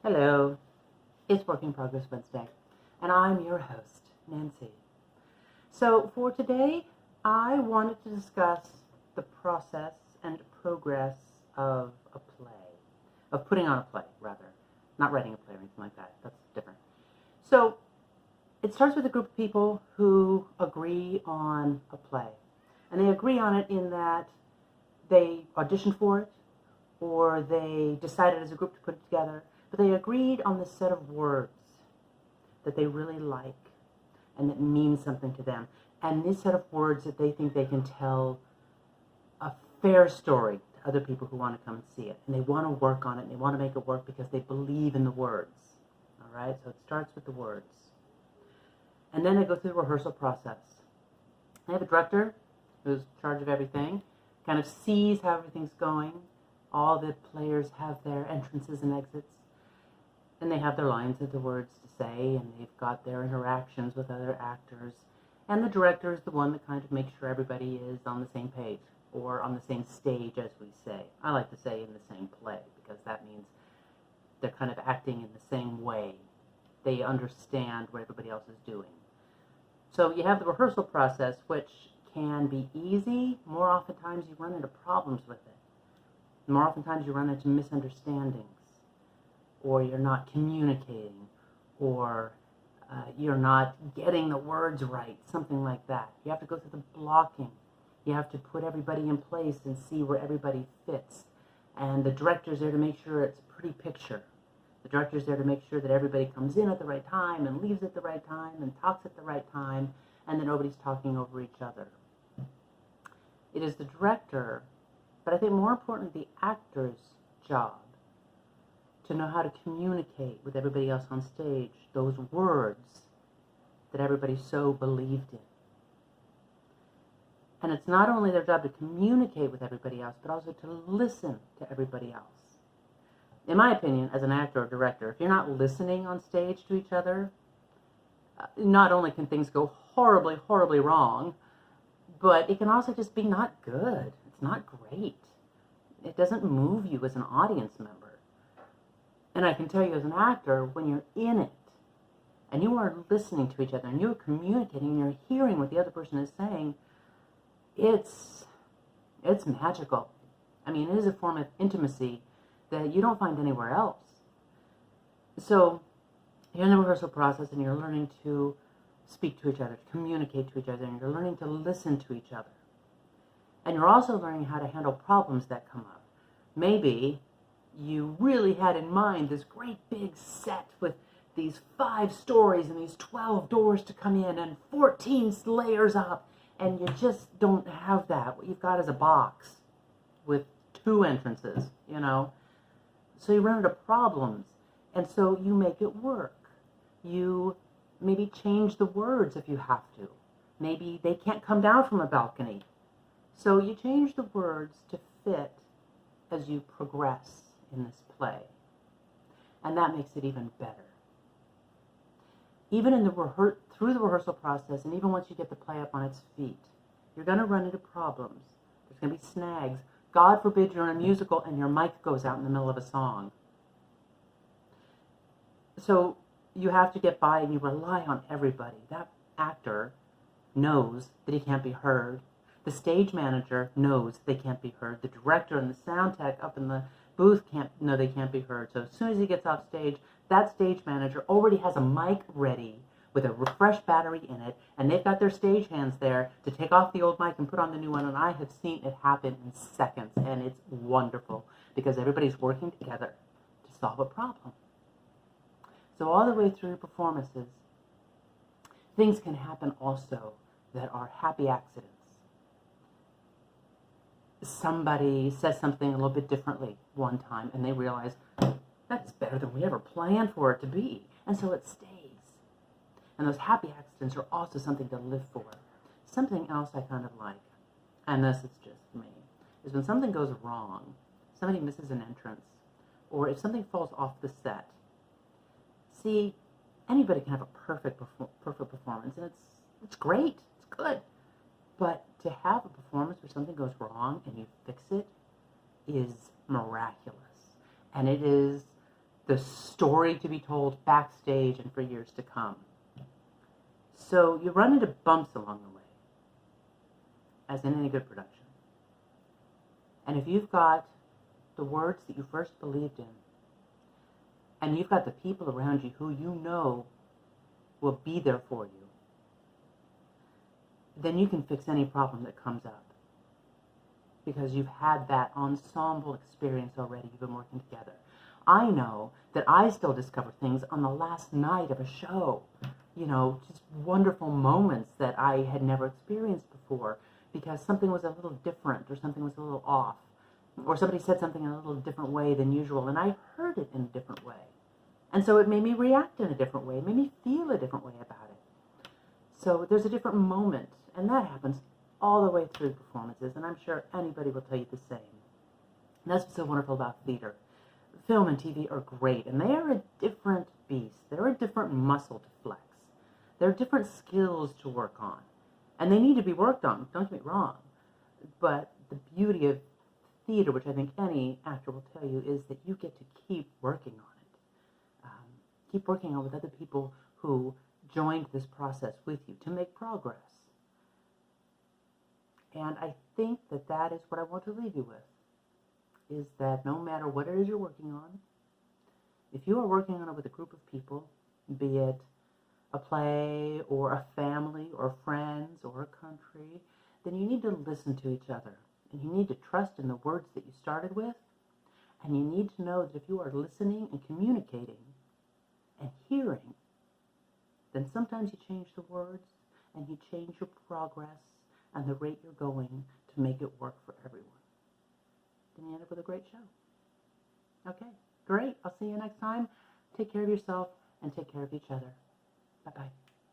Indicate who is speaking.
Speaker 1: Hello, it's Work in Progress Wednesday, and I'm your host, Nancy. So for today, I wanted to discuss the process and progress of a play, of putting on a play, rather. Not writing a play or anything like that, that's different. So it starts with a group of people who agree on a play, and they agree on it in that they auditioned for it, or they decided as a group to put it together, but they agreed on this set of words that they really like and that means something to them. And this set of words that they think they can tell a fair story to other people who want to come and see it. And they want to work on it, and they want to make it work because they believe in the words. All right, so it starts with the words. And then they go through the rehearsal process. They have a director who's in charge of everything, kind of sees how everything's going. All the players have their entrances and exits, and they have their lines of the words to say, and they've got their interactions with other actors. And the director is the one that kind of makes sure everybody is on the same page, or on the same stage, as we say. I like to say in the same play, because that means they're kind of acting in the same way. They understand what everybody else is doing. So you have the rehearsal process, which can be easy. More oftentimes you run into problems with it. More oftentimes you run into misunderstandings, or you're not communicating, or you're not getting the words right, something like that. You have to go through the blocking. You have to put everybody in place and see where everybody fits. And the director's there to make sure it's a pretty picture. The director's there to make sure that everybody comes in at the right time and leaves at the right time and talks at the right time, and that nobody's talking over each other. It is the director, but I think more importantly, the actor's job to know how to communicate with everybody else on stage those words that everybody so believed in. And it's not only their job to communicate with everybody else, but also to listen to everybody else. In my opinion, as an actor or director, if you're not listening on stage to each other, not only can things go horribly, horribly wrong, but it can also just be not good. It's not great. It doesn't move you as an audience member. And I can tell you as an actor, when you're in it, and you are listening to each other, and you're communicating, and you're hearing what the other person is saying, it's magical. I mean, it is a form of intimacy that you don't find anywhere else. So you're in the rehearsal process, and you're learning to speak to each other, to communicate to each other, and you're learning to listen to each other. And you're also learning how to handle problems that come up. Maybe you really had in mind this great big set with these 5 stories and these 12 doors to come in and 14 layers up, and you just don't have that. What you've got is a box with 2 entrances, So you run into problems, and so you make it work. You maybe change the words if you have to. Maybe they can't come down from a balcony. So you change the words to fit as you progress in this play. And that makes it even better. Even in through the rehearsal process, and even once you get the play up on its feet, you're going to run into problems. There's going to be snags. God forbid you're in a musical and your mic goes out in the middle of a song. So you have to get by, and you rely on everybody. That actor knows that he can't be heard. The stage manager knows they can't be heard. The director and the sound tech up in the booth know they can't be heard. So as soon as he gets off stage, that stage manager already has a mic ready with a refreshed battery in it, and they've got their stage hands there to take off the old mic and put on the new one, and I have seen it happen in seconds, and it's wonderful because everybody's working together to solve a problem. So all the way through performances, things can happen also that are happy accidents. Somebody says something a little bit differently one time, and they realize, that's better than we ever planned for it to be. And so it stays. And those happy accidents are also something to live for. Something else I kind of like, and this is just me, is when something goes wrong, somebody misses an entrance, or if something falls off the set. See, anybody can have a perfect performance, and it's great, it's good. But to have a performance where something goes wrong and you fix it is miraculous. And it is the story to be told backstage and for years to come. So you run into bumps along the way, as in any good production. And if you've got the words that you first believed in, and you've got the people around you who you know will be there for you, then you can fix any problem that comes up. Because you've had that ensemble experience already. You've been working together. I know that I still discover things on the last night of a show. You know, just wonderful moments that I had never experienced before because something was a little different or something was a little off. Or somebody said something in a little different way than usual, and I heard it in a different way. And so it made me react in a different way. It made me feel a different way about it. So there's a different moment, and that happens all the way through performances, and I'm sure anybody will tell you the same. And that's what's so wonderful about theater. Film and TV are great, and they are a different beast. They're a different muscle to flex. They're different skills to work on, and they need to be worked on, don't get me wrong. But the beauty of theater, which I think any actor will tell you, is that you get to keep working on it. Keep working on with other people who joined this process with you to make progress. And I think that that is what I want to leave you with, is that no matter what it is you're working on, if you are working on it with a group of people, be it a play or a family or friends or a country, then you need to listen to each other. And you need to trust in the words that you started with. And you need to know that if you are listening and communicating and hearing, then sometimes you change the words and you change your progress and the rate you're going to make it work for everyone. Then you end up with a great show. Okay, great. I'll see you next time. Take care of yourself and take care of each other. Bye-bye.